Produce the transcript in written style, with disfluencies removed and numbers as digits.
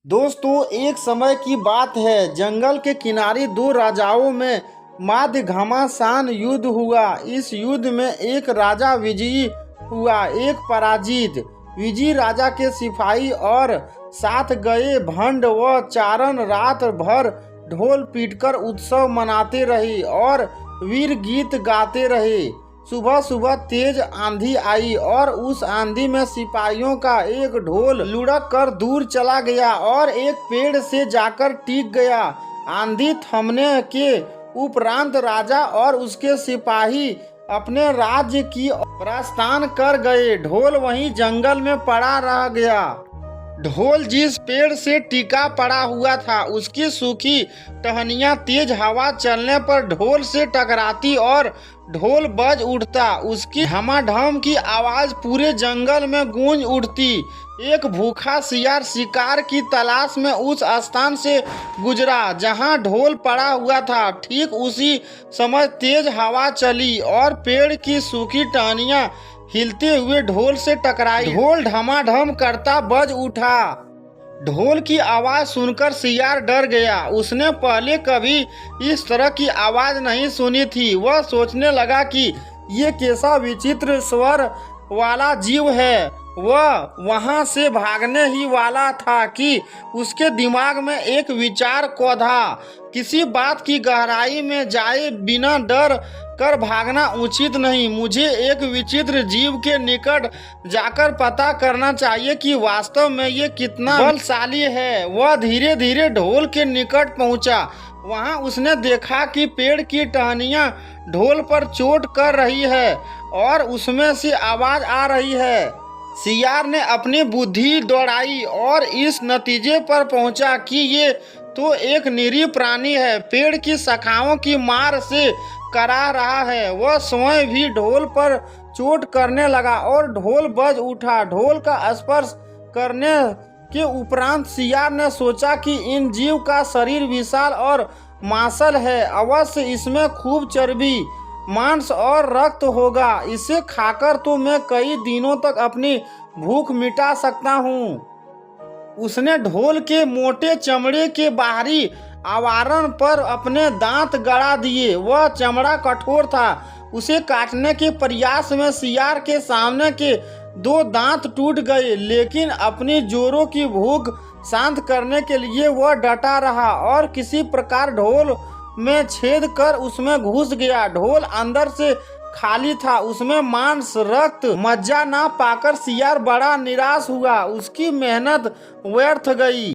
दोस्तों, एक समय की बात है। जंगल के किनारे दो राजाओं में मध्य घमासान युद्ध हुआ। इस युद्ध में एक राजा विजयी हुआ, एक पराजित। विजयी राजा के सिपाही और साथ गए भंड व चारण रात भर ढोल पीटकर उत्सव मनाते रहे और वीर गीत गाते रहे। सुबह सुबह तेज आंधी आई और उस आंधी में सिपाहियों का एक ढोल लुढ़क कर दूर चला गया और एक पेड़ से जाकर टिक गया। आंधी थमने के उपरांत राजा और उसके सिपाही अपने राज्य की प्रस्थान कर गए। ढोल वहीं जंगल में पड़ा रह गया। ढोल जिस पेड़ से टिका पड़ा हुआ था, उसकी सूखी टहनियां तेज हवा चलने पर ढोल से टकराती और ढोल बज उठता। उसकी धमाधम की आवाज पूरे जंगल में गूंज उठती। एक भूखा सियार शिकार की तलाश में उस स्थान से गुजरा जहां ढोल पड़ा हुआ था। ठीक उसी समय तेज हवा चली और पेड़ की सूखी टहनियां हिलते हुए ढोल से टकराई। ढोल ढमाढम करता बज उठा। ढोल की आवाज सुनकर सियार डर गया। उसने पहले कभी इस तरह की आवाज नहीं सुनी थी। वह सोचने लगा कि ये कैसा विचित्र स्वर वाला जीव है। वह वहां से भागने ही वाला था कि उसके दिमाग में एक विचार कौधा। किसी बात की गहराई में जाए बिना डर कर भागना उचित नहीं। मुझे एक विचित्र जीव के निकट जाकर पता करना चाहिए कि वास्तव में ये कितना बलशाली है। वह धीरे धीरे ढोल के निकट पहुंचा। वहां उसने देखा कि पेड़ की टहनियां ढोल पर चोट कर रही है और उसमें से आवाज आ रही है। सियार ने अपनी बुद्धि दौड़ाई और इस नतीजे पर पहुंचा कि ये तो एक निरीह प्राणी है, पेड़ की शाखाओं की मार से करा रहा है। वह स्वयं भी ढोल पर चोट करने लगा और ढोल बज उठा। ढोल का स्पर्श करने के उपरांत सियार ने सोचा कि इन जीव का शरीर विशाल और मांसल है। अवश्य इसमें खूब चर्बी, मांस और रक्त होगा। इसे खाकर तो मैं कई दिनों तक अपनी भूख मिटा सकता हूँ। उसने ढोल के मोटे चमड़े के बाहरी आवरण पर अपने दांत गड़ा दिए। वह चमड़ा कठोर था। उसे काटने के प्रयास में सियार के सामने के दो दांत टूट गए, लेकिन अपनी जोरों की भूख शांत करने के लिए वह डटा रहा और किसी प्रकार ढोल में छेद कर उसमें घुस गया। ढोल अंदर से खाली था। उसमें मांस, रक्त, मज्जा ना पाकर सियार बड़ा निराश हुआ। उसकी मेहनत व्यर्थ गई।